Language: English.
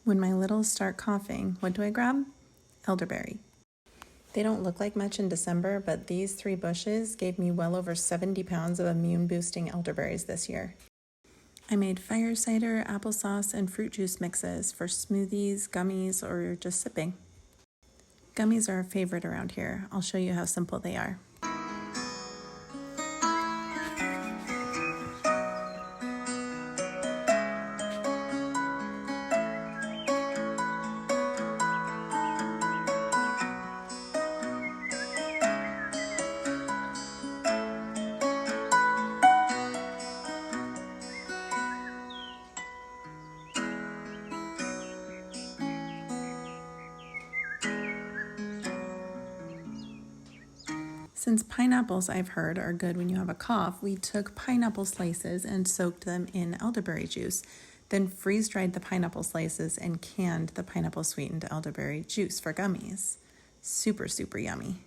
When my littles start coughing, what do I grab? Elderberry. They don't look like much in December, but these 3 bushes gave me well over 70 pounds of immune-boosting elderberries this year. I made fire cider, applesauce, and fruit juice mixes for smoothies, gummies, or just sipping. Gummies are a favorite around here. I'll show you how simple they are. Since pineapples, I've heard, are good when you have a cough, we took pineapple slices and soaked them in elderberry juice, then freeze-dried the pineapple slices and canned the pineapple-sweetened elderberry juice for gummies. Super, super yummy.